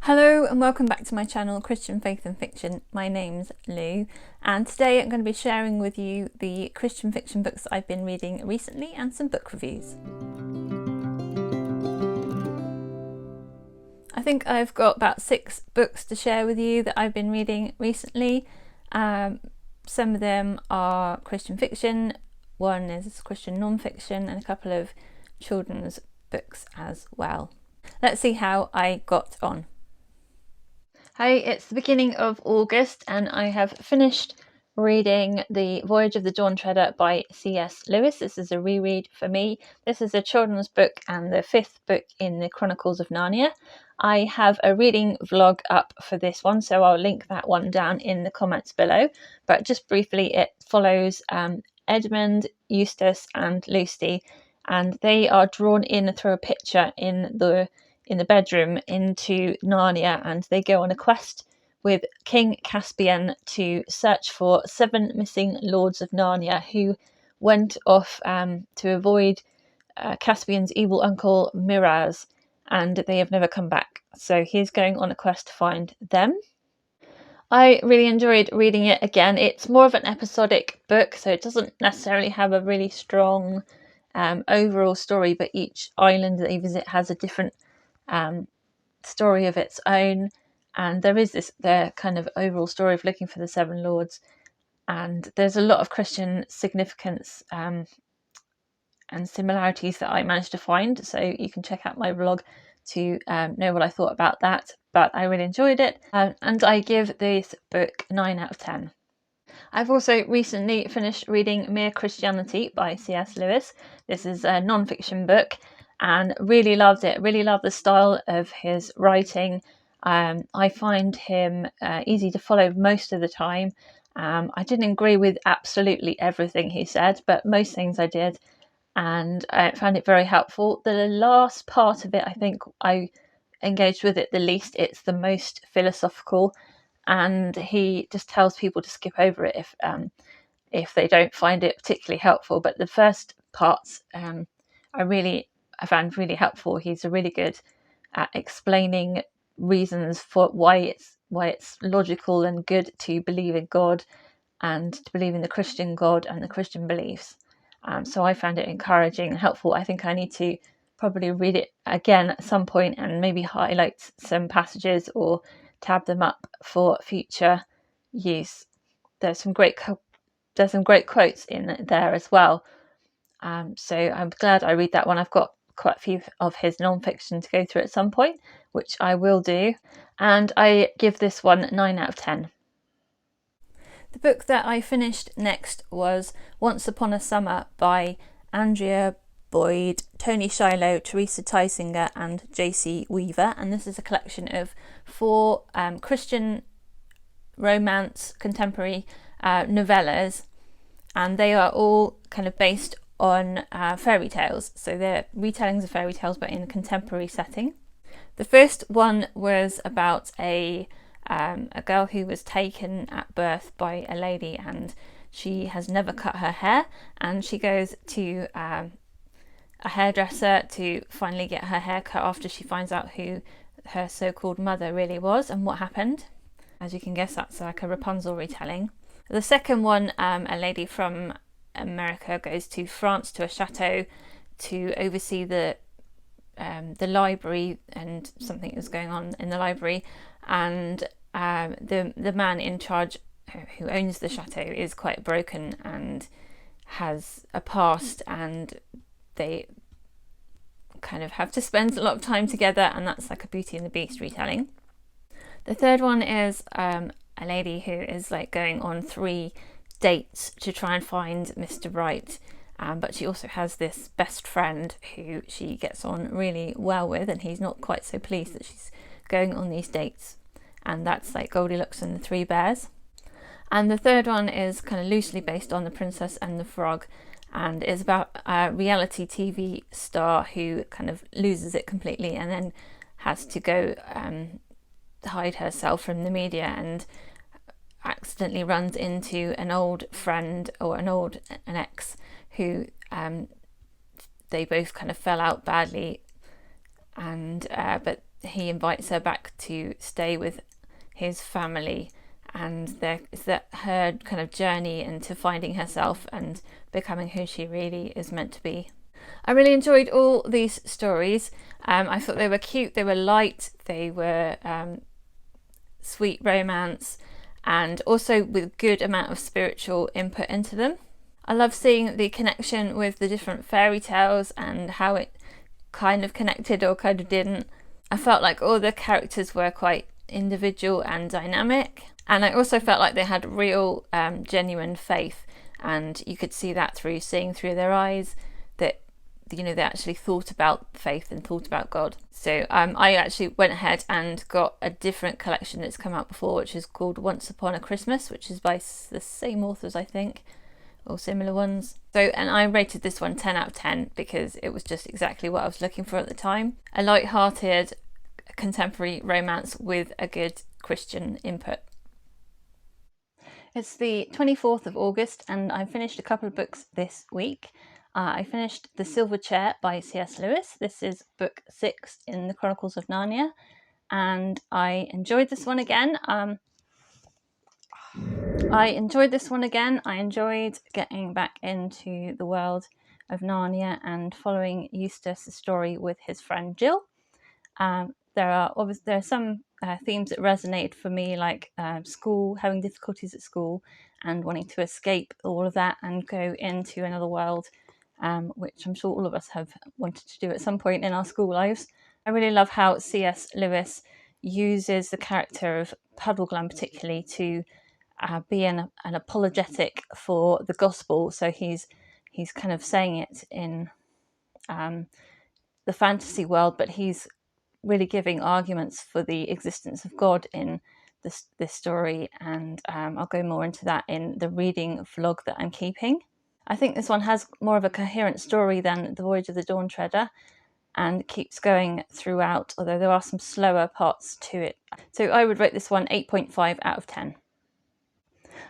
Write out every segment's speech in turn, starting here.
Hello and welcome back to my channel Christian Faith and Fiction. My name's Lou and today I'm going to be sharing with you the Christian fiction books that I've been reading recently and some book reviews. I think I've got about 6 books to share with you that I've been reading recently. Some of them are Christian fiction, one is Christian non-fiction and a couple of children's books as well. Let's see how I got on. Hi, it's the beginning of August and I have finished reading The Voyage of the Dawntreader by C.S. Lewis. This is a reread for me. This is a children's book and the 5th book in the Chronicles of Narnia. I have a reading vlog up for this one, so I'll link that one down in the comments below. But just briefly, it follows Edmund, Eustace and Lucy, and they are drawn in through a picture in the bedroom into Narnia, and they go on a quest with King Caspian to search for 7 missing lords of Narnia who went off to avoid Caspian's evil uncle Miraz, and they have never come back. So he's going on a quest to find them. I really enjoyed reading it again. It's more of an episodic book, so it doesn't necessarily have a really strong overall story, but each island that they visit has a different story of its own, and there is their kind of overall story of looking for the 7 lords, and there's a lot of Christian significance and similarities that I managed to find, so you can check out my vlog to know what I thought about that. But I really enjoyed it, and I give this book 9 out of 10. I've also recently finished reading Mere Christianity by C.S. Lewis. This is a non-fiction book and really loved it. Really love the style of his writing. I find him easy to follow most of the time. I didn't agree with absolutely everything he said, but most things I did, and I found it very helpful. The last part of it, I think I engaged with it the least. It's the most philosophical, and he just tells people to skip over it if they don't find it particularly helpful. But the first parts I found really helpful. He's really good at explaining reasons for why it's logical and good to believe in God and to believe in the Christian God and the Christian beliefs. So I found it encouraging and helpful. I think I need to probably read it again at some point and maybe highlight some passages or tab them up for future use. There's some great quotes in there as well. So I'm glad I read that one. I've got quite a few of his non-fiction to go through at some point, which I will do, and I give this one 9 out of 10. The book that I finished next was Once Upon a Summer by Andrea, Boyd, Toni, Shiloh, Teresa, Tysinger and Jaycee Weaver, and this is a collection of 4 Christian romance contemporary novellas, and they are all kind of based on fairy tales, so they're retellings of fairy tales but in a contemporary setting. The first one was about a girl who was taken at birth by a lady, and she has never cut her hair, and she goes to a hairdresser to finally get her hair cut after she finds out who her so-called mother really was and what happened. As you can guess, that's like a Rapunzel retelling. The second one, a lady from America goes to France to a chateau to oversee the library, and something is going on in the library, and the man in charge who owns the chateau is quite broken and has a past, and they kind of have to spend a lot of time together, and that's like a Beauty and the Beast retelling. The third one is a lady who is like going on 3 dates to try and find Mr. Right, but she also has this best friend who she gets on really well with, and he's not quite so pleased that she's going on these dates, and that's like Goldilocks and the 3 Bears. And the third one is kind of loosely based on The Princess and the Frog, and is about a reality TV star who kind of loses it completely and then has to go hide herself from the media, and accidentally runs into an old friend or an ex who they both kind of fell out badly, and but he invites her back to stay with his family, and it's that her kind of journey into finding herself and becoming who she really is meant to be. I really enjoyed all these stories. I thought they were cute, they were light, they were sweet romance, and also with good amount of spiritual input into them. I love seeing the connection with the different fairy tales and how it kind of connected or kind of didn't. I felt like all the characters were quite individual and dynamic, and I also felt like they had real genuine faith, and you could see that seeing through their eyes that they actually thought about faith and thought about God. So I actually went ahead and got a different collection that's come out before, which is called Once Upon a Christmas, which is by the same authors, I think, or similar ones. And I rated this one 10 out of 10 because it was just exactly what I was looking for at the time. A light-hearted contemporary romance with a good Christian input. It's the 24th of August and I finished a couple of books this week. I finished The Silver Chair by C.S. Lewis. This is book 6 in the Chronicles of Narnia, and I enjoyed this one again. I enjoyed getting back into the world of Narnia and following Eustace's story with his friend Jill. There are some themes that resonated for me, like school, having difficulties at school and wanting to escape all of that and go into another world, which I'm sure all of us have wanted to do at some point in our school lives. I really love how C.S. Lewis uses the character of Puddleglum particularly to be an apologetic for the gospel. So he's kind of saying it in the fantasy world, but he's really giving arguments for the existence of God in this story, and I'll go more into that in the reading vlog that I'm keeping. I think this one has more of a coherent story than The Voyage of the Dawntreader and keeps going throughout, although there are some slower parts to it. So I would rate this one 8.5 out of 10.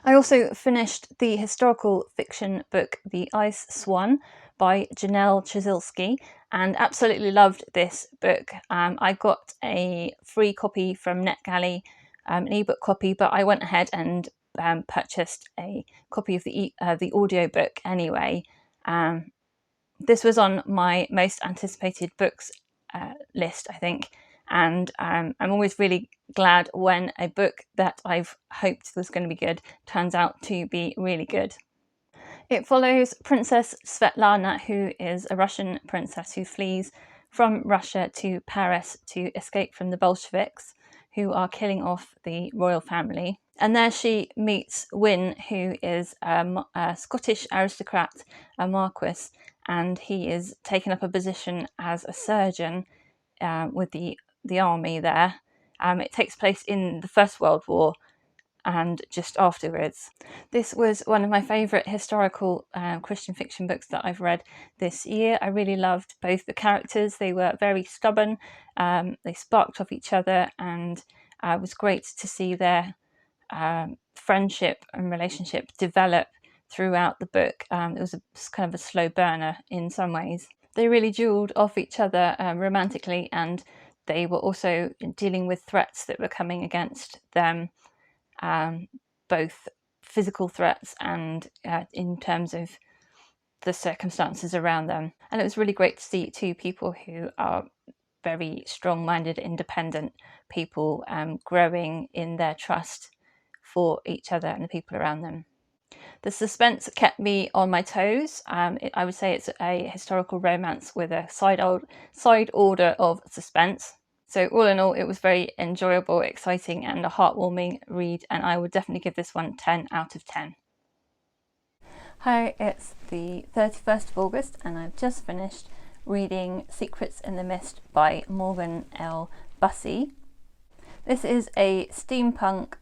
I also finished the historical fiction book The Ice Swan by Ciesielski and absolutely loved this book. I got a free copy from NetGalley, an ebook copy, but I went ahead and purchased a copy of the audiobook anyway. This was on my most anticipated books list, I think, and I'm always really glad when a book that I've hoped was going to be good turns out to be really good. It follows Princess Svetlana, who is a Russian princess who flees from Russia to Paris to escape from the Bolsheviks, who are killing off the royal family. And there she meets Wyn, who is a Scottish aristocrat, a marquis, and he is taken up a position as a surgeon with the army there. It takes place in the First World War and just afterwards. This was one of my favourite historical Christian fiction books that I've read this year. I really loved both the characters. They were very stubborn, they sparked off each other, and it was great to see their friendship and relationship develop throughout the book. It was kind of a slow burner in some ways. They really jewelled off each other romantically, and they were also dealing with threats that were coming against them, both physical threats and in terms of the circumstances around them. And it was really great to see two people who are very strong-minded, independent people growing in their trust for each other and the people around them. The suspense kept me on my toes. I would say it's a historical romance with a side order of suspense. So all in all, it was very enjoyable, exciting, and a heartwarming read, and I would definitely give this one 10 out of 10. Hi, it's the 31st of August, and I've just finished reading Secrets in the Mist by Morgan L. Busse. This is a steampunk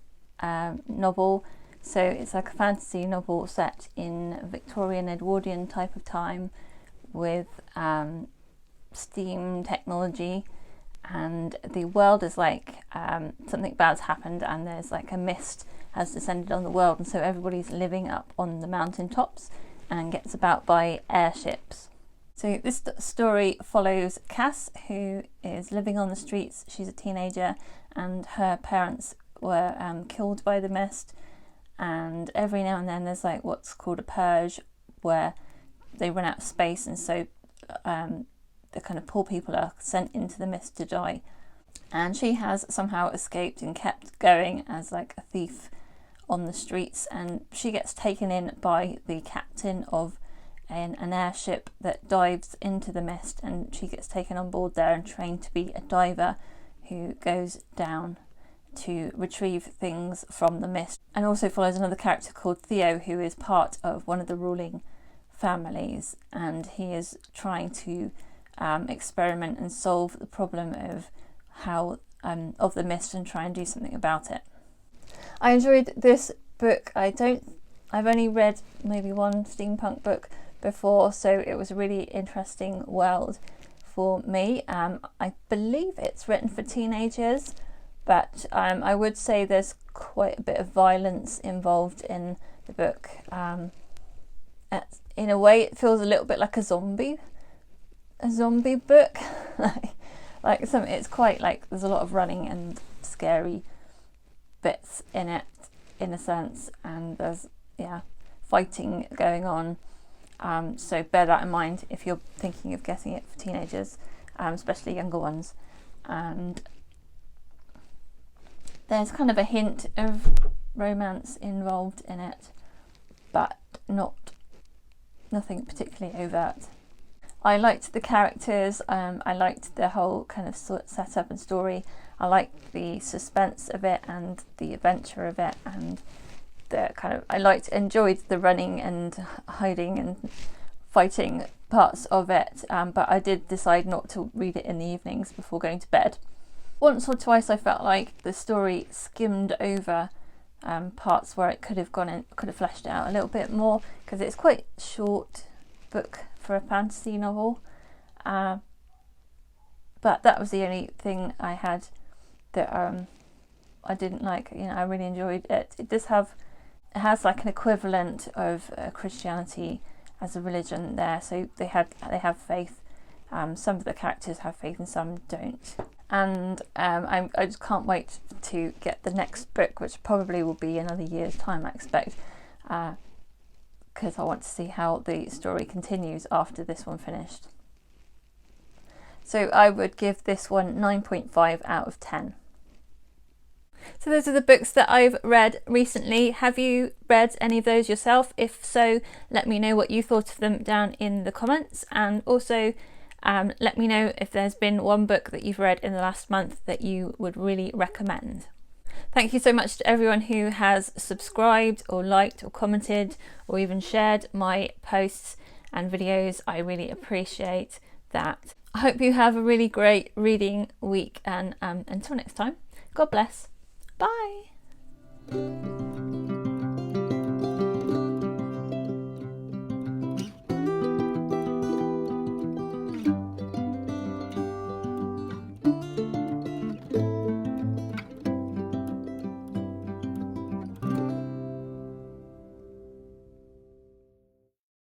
novel, so it's like a fantasy novel set in Victorian Edwardian type of time with steam technology, and the world is like something bad's happened and there's like a mist has descended on the world, and so everybody's living up on the mountain tops and gets about by airships. So this story follows Cass, who is living on the streets. She's a teenager and her parents were killed by the mist, and every now and then there's like what's called a purge where they run out of space, and so the kind of poor people are sent into the mist to die. And she has somehow escaped and kept going as like a thief on the streets, and she gets taken in by the captain of an airship that dives into the mist, and she gets taken on board there and trained to be a diver who goes down to retrieve things from the mist. And also follows another character called Theo, who is part of one of the ruling families, and he is trying to experiment and solve the problem of how of the mist and try and do something about it. I enjoyed this book. I've only read maybe one steampunk book before, so it was a really interesting world for me. I believe it's written for teenagers, but I would say there's quite a bit of violence involved in the book. In a way, it feels a little bit like a zombie book. It's quite like there's a lot of running and scary bits in it, in a sense, and there's fighting going on. So bear that in mind if you're thinking of getting it for teenagers, especially younger ones. And there's kind of a hint of romance involved in it, but nothing particularly overt. I liked the characters, I liked the whole kind of setup and story. I liked the suspense of it and the adventure of it, and enjoyed the running and hiding and fighting parts of it, but I did decide not to read it in the evenings before going to bed. Once or twice I felt like the story skimmed over parts where it could have fleshed out a little bit more, because it's quite a short book for a fantasy novel, but that was the only thing I had that I didn't like. I really enjoyed it. It has like an equivalent of Christianity as a religion there, so they have faith. Some of the characters have faith and some don't, and I just can't wait to get the next book, which probably will be another year's time, I expect, because I want to see how the story continues after this one finished. So I would give this one 9.5 out of 10. So those are the books that I've read recently. Have you read any of those yourself? If so, let me know what you thought of them down in the comments, and also let me know if there's been one book that you've read in the last month that you would really recommend. Thank you so much to everyone who has subscribed or liked or commented or even shared my posts and videos. I really appreciate that. I hope you have a really great reading week, and until next time, God bless. Bye.